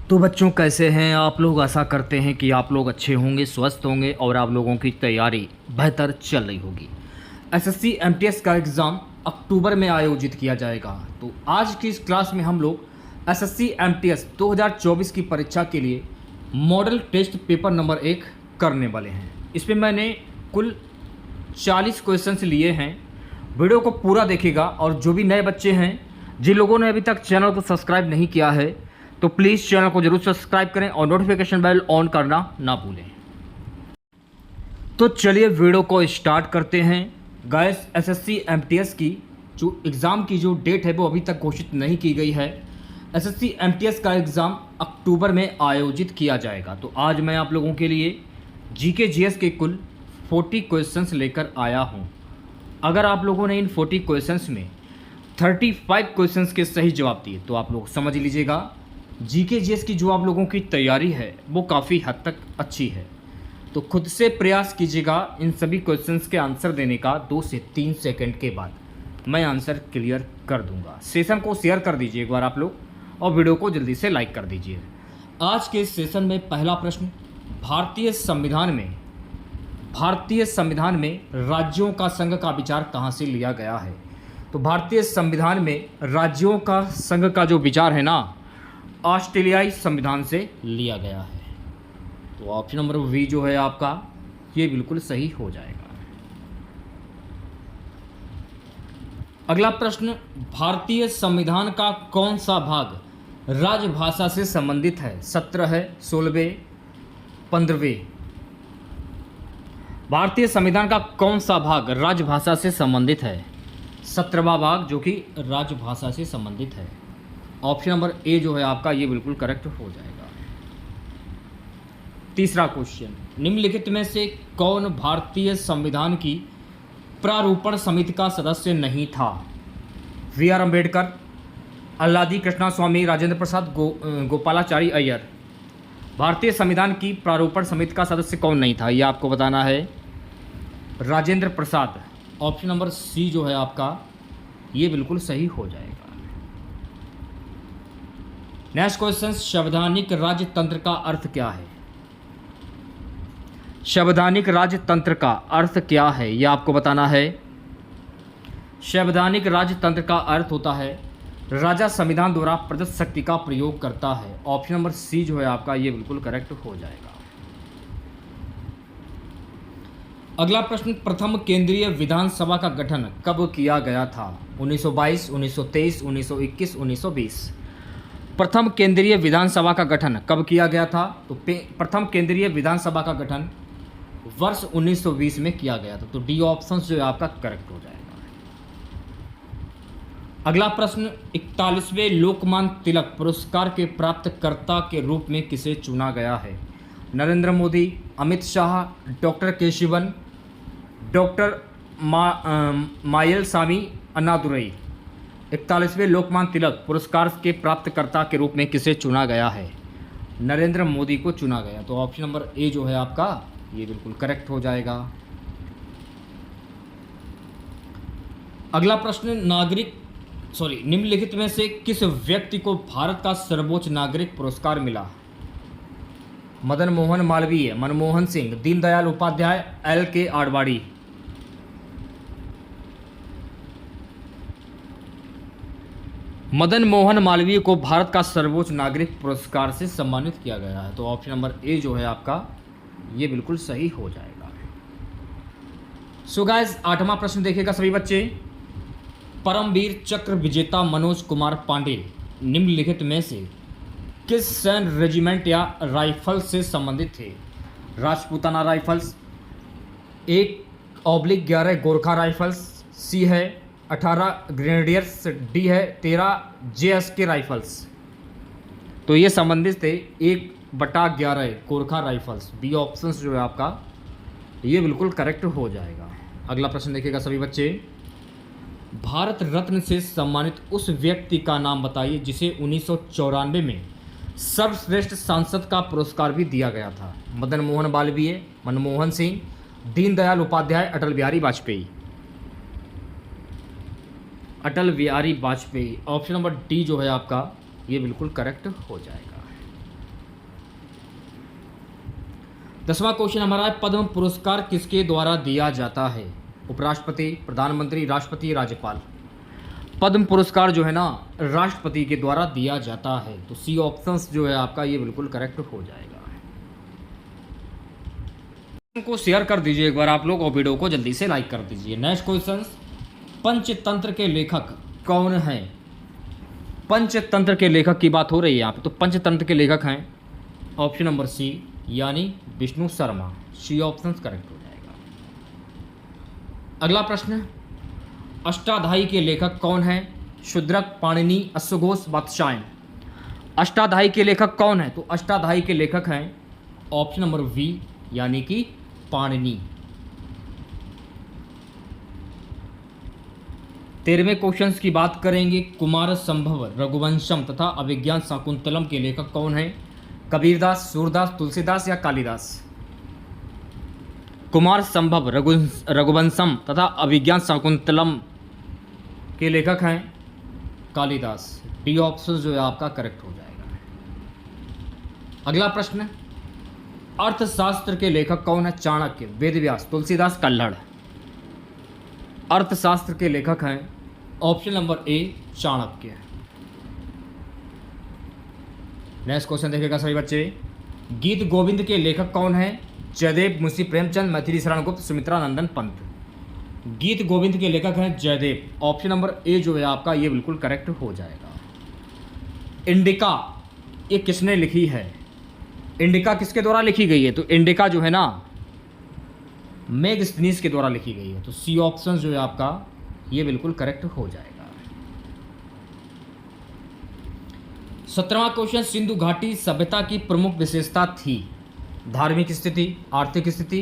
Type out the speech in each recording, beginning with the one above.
तो बच्चों कैसे हैं आप लोग। आशा करते हैं कि आप लोग अच्छे होंगे, स्वस्थ होंगे और आप लोगों की तैयारी बेहतर चल रही होगी। एसएससी एमटीएस का एग्ज़ाम अक्टूबर में आयोजित किया जाएगा। तो आज की इस क्लास में हम लोग एसएससी एमटीएस 2024 की परीक्षा के लिए मॉडल टेस्ट पेपर नंबर 1 करने वाले हैं। इसमें मैंने कुल 40 क्वेश्चंस लिए हैं। वीडियो को पूरा देखिएगा और जो भी नए बच्चे हैं, जिन लोगों ने अभी तक चैनल को सब्सक्राइब नहीं किया है, तो प्लीज़ चैनल को जरूर सब्सक्राइब करें और नोटिफिकेशन बेल ऑन करना ना भूलें। तो चलिए वीडियो को स्टार्ट करते हैं। गाइस, एसएससी एमटीएस की जो एग्ज़ाम की जो डेट है वो अभी तक घोषित नहीं की गई है। एसएससी एमटीएस का एग्ज़ाम अक्टूबर में आयोजित किया जाएगा। तो आज मैं आप लोगों के लिए जीके जीएस के कुल 40 क्वेश्चंस लेकर आया हूँ। अगर आप लोगों ने इन 40 क्वेश्चंस में 35 क्वेश्चंस के सही जवाब दिए तो आप लोग समझ लीजिएगा जीके जीएस की जो आप लोगों की तैयारी है वो काफ़ी हद तक अच्छी है। तो खुद से प्रयास कीजिएगा इन सभी क्वेश्चंस के आंसर देने का। 2 से 3 सेकंड के बाद मैं आंसर क्लियर कर दूंगा। सेशन को शेयर कर दीजिए एक बार आप लोग और वीडियो को जल्दी से लाइक कर दीजिए। आज के सेशन में पहला प्रश्न, भारतीय संविधान में राज्यों का संघ का विचार कहाँ से लिया गया है। तो भारतीय संविधान में राज्यों का संघ का जो विचार है ना, ऑस्ट्रेलियाई संविधान से लिया गया है। तो ऑप्शन नंबर वी जो है आपका ये बिल्कुल सही हो जाएगा। अगला प्रश्न, भारतीय संविधान का कौन सा भाग राजभाषा से संबंधित है। 17 16 15। भारतीय संविधान का कौन सा भाग राजभाषा से संबंधित है। 17वां भाग जो कि राजभाषा से संबंधित है। ऑप्शन नंबर ए जो है आपका ये बिल्कुल करेक्ट हो जाएगा। तीसरा क्वेश्चन, निम्नलिखित में से कौन भारतीय संविधान की प्रारूपण समिति का सदस्य नहीं था। वी आर अम्बेडकर, अल्लादी कृष्णा स्वामी, राजेंद्र प्रसाद, गोपालाचारी अय्यर। भारतीय संविधान की प्रारूपण समिति का सदस्य कौन नहीं था, ये आपको बताना है। राजेंद्र प्रसाद। ऑप्शन नंबर सी जो है आपका ये बिल्कुल सही हो जाएगा। नेक्स्ट क्वेश्चन, संवैधानिक राजतंत्र का अर्थ क्या है। संवैधानिक राजतंत्र का अर्थ क्या है यह आपको बताना है। संवैधानिक राजतंत्र का अर्थ होता है राजा संविधान द्वारा प्रदत्त शक्ति का प्रयोग करता है। ऑप्शन नंबर सी जो है आपका ये बिल्कुल करेक्ट हो जाएगा। अगला प्रश्न, प्रथम केंद्रीय विधानसभा का गठन कब किया गया था। 1922, 1923, 1921, 1920। प्रथम केंद्रीय विधानसभा का गठन कब किया गया था। तो प्रथम केंद्रीय विधानसभा का गठन वर्ष 1920 में किया गया था। तो डी ऑप्शन जो है आपका करेक्ट हो जाएगा। अगला प्रश्न, 41वें लोकमान्य तिलक पुरस्कार के प्राप्तकर्ता के रूप में किसे चुना गया है। Narendra Modi, Amit Shah, doctor Kesavan, doctor Mylswamy Annadurai. 41वें लोकमान्य तिलक पुरस्कार के प्राप्तकर्ता के रूप में किसे चुना गया है। नरेंद्र मोदी को चुना गया। तो ऑप्शन नंबर ए जो है आपका ये बिल्कुल करेक्ट हो जाएगा। अगला प्रश्न, निम्नलिखित में से किस व्यक्ति को भारत का सर्वोच्च नागरिक पुरस्कार मिला। मदन मोहन मालवीय, मनमोहन सिंह, दीनदयाल उपाध्याय, LK आडवाणी। मदन मोहन मालवीय को भारत का सर्वोच्च नागरिक पुरस्कार से सम्मानित किया गया है। तो ऑप्शन नंबर ए जो है आपका ये बिल्कुल सही हो जाएगा। सो गाइस, 8वां प्रश्न देखिएगा सभी बच्चे। परमवीर चक्र विजेता मनोज कुमार पांडे निम्नलिखित में से किस सैन्य रेजिमेंट या राइफल से संबंधित थे। राजपूताना राइफल्स, 1/11 गोरखा राइफल्स, सी है 18 ग्रेनेडियर्स, डी है 13 JSK राइफल्स। तो ये संबंधित थे 1/11 गोरखा राइफल्स। बी ऑप्शन जो है आपका ये बिल्कुल करेक्ट हो जाएगा। अगला प्रश्न देखिएगा सभी बच्चे। भारत रत्न से सम्मानित उस व्यक्ति का नाम बताइए जिसे 1994 में सर्वश्रेष्ठ सांसद का पुरस्कार भी दिया गया था। Madan Mohan Malviya, Manmohan Singh, Deendayal Upadhyay, Atal Bihari Vajpayee. Option number D जो है आपका ये बिल्कुल करेक्ट हो जाएगा। 10वां क्वेश्चन हमारा है, पद्म पुरस्कार किसके द्वारा दिया जाता है? उपराष्ट्रपति, प्रधानमंत्री, राष्ट्रपति, राज्यपाल। पद्म पुरस्कार जो है ना राष्ट्रपति के द्वारा दिया जाता है, तो सी ऑप्शंस जो है आपका ये बिल्कुल करेक्ट हो जाएगा। को शेयर कर दीजिए एक बार आप लोग और वीडियो को जल्दी से लाइक कर दीजिए। नेक्स्ट क्वेश्चन, पंचतंत्र के लेखक कौन हैं? पंचतंत्र के लेखक की बात हो रही है यहाँ पे, तो पंचतंत्र के लेखक हैं ऑप्शन नंबर सी यानी Vishnu Sharma. C option correct हो जाएगा। अगला प्रश्न, अष्टाध्यायी के लेखक कौन हैं? शूद्रक, पाणिनि, अश्वघोष, वात्स्यायन। अष्टाध्यायी के लेखक कौन है? तो अष्टाध्यायी के लेखक हैं ऑप्शन नंबर बी यानी कि पाणिनि। 13वें क्वेश्चन की बात करेंगे, कुमार संभव, रघुवंशम तथा अभिज्ञान शाकुंतलम के लेखक कौन हैं? कबीरदास, सूरदास, तुलसीदास या कालिदास। कुमार संभव, रघुवंशम तथा अभिज्ञान शाकुंतलम के लेखक हैं कालिदास। डी ऑप्शन जो है आपका करेक्ट हो जाएगा। अगला प्रश्न, अर्थशास्त्र के लेखक कौन है? चाणक्य, वेदव्यास, तुलसीदास, कल्हड़। अर्थशास्त्र के लेखक हैं option number A Chanakya. Next question देखेगा सभी बच्चे, गीत गोविंद के लेखक कौन है? जयदेव, मुंशी प्रेमचंद, मैथिली शरण गुप्त, सुमित्रा नंदन पंत। गीत गोविंद के लेखक हैं जयदेव। ऑप्शन नंबर ए जो है आपका ये बिल्कुल करेक्ट हो जाएगा। इंडिका ये किसने लिखी है? इंडिका किसके द्वारा लिखी गई है? तो इंडिका जो है ना मेगस्थनीज के द्वारा लिखी गई है, तो सी ऑप्शन जो है आपका ये बिल्कुल करेक्ट हो जाएगा। 17वां क्वेश्चन, सिंधु घाटी सभ्यता की प्रमुख विशेषता थी? धार्मिक स्थिति, आर्थिक स्थिति,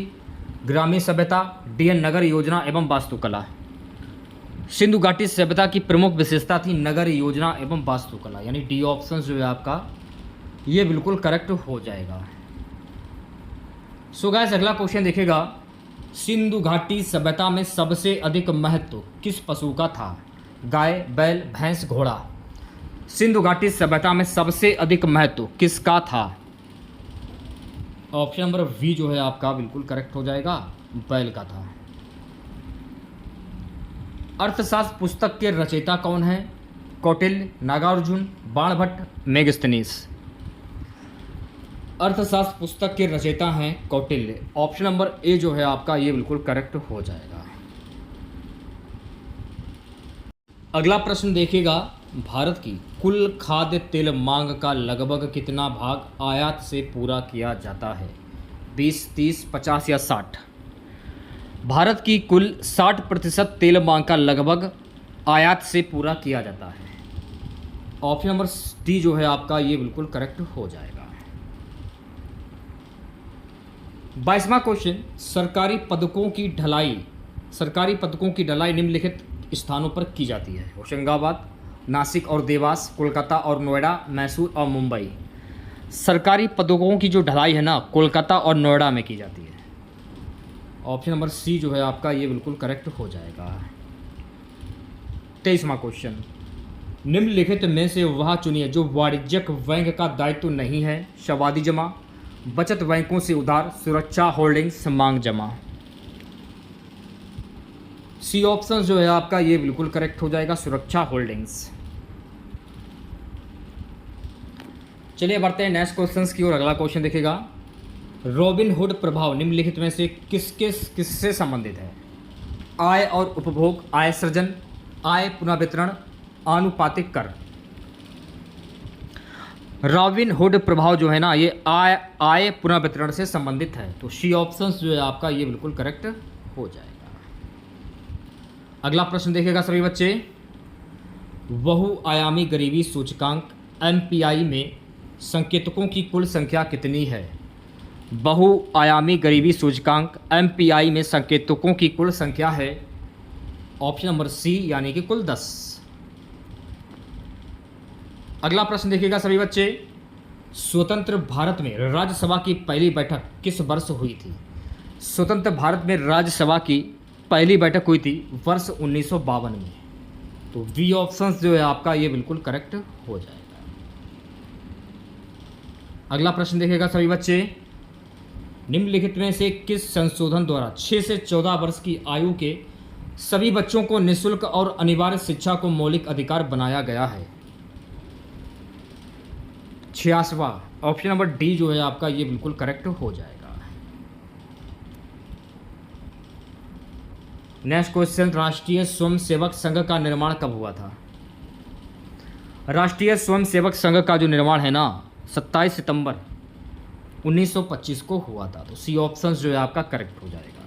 ग्रामीण सभ्यता, डीएन नगर योजना एवं वास्तुकला। सिंधु घाटी सभ्यता की प्रमुख विशेषता थी नगर योजना एवं वास्तुकला, यानी डी ऑप्शन जो है आपका ये बिल्कुल करेक्ट हो जाएगा। सो गाइस अगला क्वेश्चन देखेगा, सिंधु घाटी सभ्यता में सबसे अधिक महत्व किस पशु का था? गाय, बैल, भैंस, घोड़ा। सिंधु घाटी सभ्यता में सबसे अधिक महत्व किसका था? ऑप्शन नंबर बी जो है आपका बिल्कुल करेक्ट हो जाएगा, बैल का था। अर्थशास्त्र पुस्तक के रचयिता कौन है? कौटिल्य, नागार्जुन, बाणभट्ट, मेगस्थनीज। अर्थशास्त्र पुस्तक के रचयिता हैं कौटिल्य। ऑप्शन नंबर ए जो है आपका ये बिल्कुल करेक्ट हो जाएगा। अगला प्रश्न देखिएगा, भारत की कुल खाद्य तेल मांग का लगभग कितना भाग आयात से पूरा किया जाता है? 20, 30, 50 या 60। भारत की कुल 60% तेल मांग का लगभग आयात से पूरा किया जाता है। ऑप्शन नंबर डी जो है आपका ये बिल्कुल करेक्ट हो जाएगा। 22वां क्वेश्चन, सरकारी पदकों की ढलाई निम्नलिखित स्थानों पर की जाती है? होशंगाबाद, नासिक और देवास, कोलकाता और नोएडा, मैसूर और मुंबई। सरकारी पदकों की जो ढलाई है ना कोलकाता और नोएडा में की जाती है। ऑप्शन नंबर सी जो है आपका ये बिल्कुल करेक्ट हो जाएगा। 23वां क्वेश्चन, निम्नलिखित में से वह चुनिए जो वाणिज्यिक बैंक का दायित्व नहीं है? शवादी जमा, बचत बैंकों से उधार, सुरक्षा होल्डिंग्स, मांग जमा। सी ऑप्शन जो है आपका ये बिल्कुल करेक्ट हो जाएगा, सुरक्षा होल्डिंग्स। चलिए बढ़ते हैं नेक्स्ट क्वेश्चंस की ओर। अगला क्वेश्चन देखेगा, रॉबिन हुड प्रभाव निम्नलिखित में से किससे संबंधित है? आय और उपभोग, आय सृजन, आय पुनर्वितरण, आनुपातिक कर। रॉबिन हुड प्रभाव जो है ना ये आय पुनर्वितरण से संबंधित है, तो सी ऑप्शन जो है आपका ये बिल्कुल करेक्ट हो जाएगा। अगला प्रश्न देखेगा सभी बच्चे, बहुआयामी गरीबी सूचकांक एमपीआई में संकेतकों की कुल संख्या कितनी है? बहुआयामी गरीबी सूचकांक एमपीआई में संकेतकों की कुल संख्या है ऑप्शन नंबर सी यानी कि कुल 10। अगला प्रश्न देखिएगा सभी बच्चे, स्वतंत्र भारत में राज्यसभा की पहली बैठक किस वर्ष हुई थी? स्वतंत्र भारत में राज्यसभा की पहली बैठक हुई थी वर्ष 1952 में, तो बी ऑप्शन जो है आपका ये बिल्कुल करेक्ट हो जाएगा। अगला प्रश्न देखिएगा सभी बच्चे, निम्नलिखित में से किस संशोधन द्वारा 6 से 14 वर्ष की आयु के सभी बच्चों को निःशुल्क और अनिवार्य शिक्षा को मौलिक अधिकार बनाया गया है? 86वां ऑप्शन नंबर डी जो है आपका ये बिल्कुल करेक्ट हो जाएगा। नेक्स्ट क्वेश्चन, राष्ट्रीय स्वयंसेवक संघ का निर्माण कब हुआ था? राष्ट्रीय स्वयंसेवक संघ का जो निर्माण है ना 27 सितंबर 1925 को हुआ था। तो सी ऑप्शन जो है आपका करेक्ट हो जाएगा।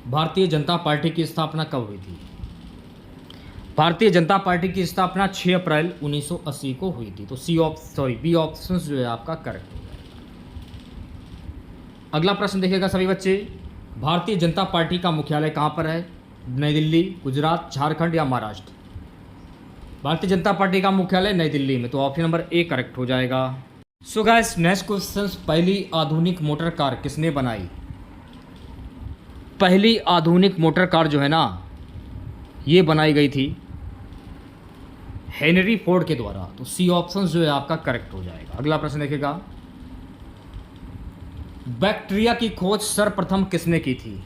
भारतीय जनता पार्टी की स्थापना कब हुई थी? भारतीय जनता पार्टी की स्थापना 6 अप्रैल 1980 को हुई थी। तो बी ऑप्शन जो है आपका करेक्ट हो जाएगा। अगला प्रश्न देखिएगा सभी बच्चे, भारतीय जनता पार्टी का मुख्यालय कहाँ पर है? नई दिल्ली, गुजरात, झारखंड या महाराष्ट्र? भारतीय जनता पार्टी का मुख्यालय नई दिल्ली में। तो ऑप्शन नंबर ए करेक्ट हो जाएगा। सो गाइस नेक्स्ट क्वेश्चन, पहली आधुनिक मोटर कार किसने बनाई? पहली आधुनिक मोटर कार जो है ना ये बनाई गई थी हेनरी फोर्ड के द्वारा। तो सी ऑप्शन जो है आपका करेक्ट हो जाएगा। अगला प्रश्न देखिएगा, बैक्टीरिया की खोज सर्वप्रथम किसने की थी?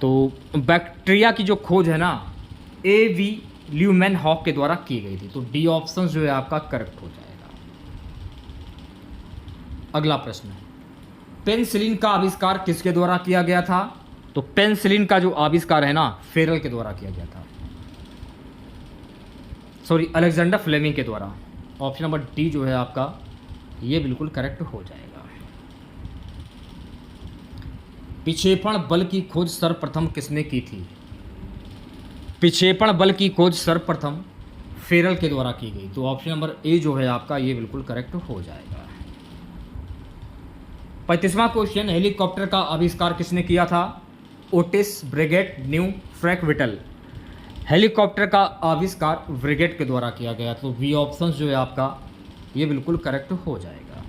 तो बैक्टीरिया की जो खोज है ना A.V. ल्यूमेनहॉक के द्वारा की गई थी। तो डी ऑप्शन जो है आपका करेक्ट हो जाएगा। अगला प्रश्न, पेनिसिलिन का आविष्कार किसके द्वारा किया गया था? तो पेनिसिलिन का जो आविष्कार है ना फेरल के द्वारा किया गया था, अलेक्जेंडर फ्लेमिंग के द्वारा। ऑप्शन नंबर डी जो है आपका ये बिल्कुल करेक्ट हो जाएगा। विक्षेपण बल की खोज सर्वप्रथम किसने की थी? विक्षेपण बल की खोज सर्वप्रथम फेरल के द्वारा की गई। तो ऑप्शन नंबर ए जो है आपका ये बिल्कुल करेक्ट हो जाएगा। 35वां क्वेश्चन, हेलीकॉप्टर का आविष्कार किसने किया था? Otis brigade new Frank whittle. Helicopter का आविष्कार ब्रिगेट के द्वारा किया गया। तो बी ऑप्शन जो है आपका ये बिल्कुल करेक्ट हो जाएगा।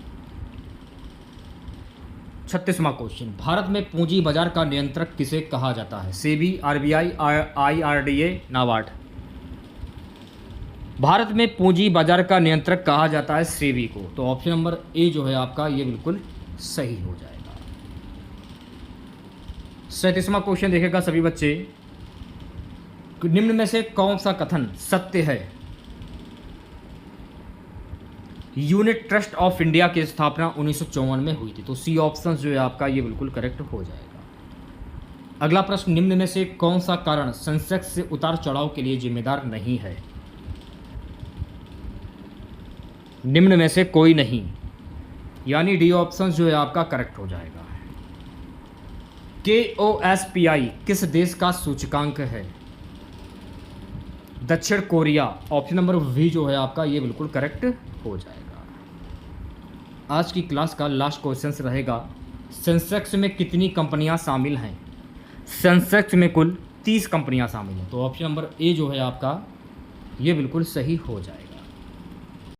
36वां क्वेश्चन, भारत में पूंजी बाजार का नियंत्रक किसे कहा जाता है? SEBI, RBI, IRDA, NABARD? Bharat में पूंजी बाजार का नियंत्रक कहा जाता है सेबी को। तो ऑप्शन नंबर ए जो है आपका ये बिल्कुल सही हो जाएगा। 37वां क्वेश्चन देखेगा सभी बच्चे, निम्न में से कौन सा कथन सत्य है? यूनिट ट्रस्ट ऑफ इंडिया की स्थापना 1954 में हुई थी। तो सी ऑप्शन जो है आपका ये बिल्कुल करेक्ट हो जाएगा। अगला प्रश्न, निम्न में से कौन सा कारण सेंसेक्स से उतार चढ़ाव के लिए जिम्मेदार नहीं है? निम्न में से कोई नहीं, यानी डी ऑप्शन जो है आपका करेक्ट हो जाएगा। KOSPI किस देश का सूचकांक है? दक्षिण कोरिया। ऑप्शन नंबर वी जो है आपका ये बिल्कुल करेक्ट हो जाएगा। आज की क्लास का लास्ट क्वेश्चन रहेगा, सेंसेक्स में कितनी कंपनियां शामिल हैं? सेंसेक्स में कुल 30 कंपनियां शामिल हैं। तो ऑप्शन नंबर ए जो है आपका ये बिल्कुल सही हो जाएगा।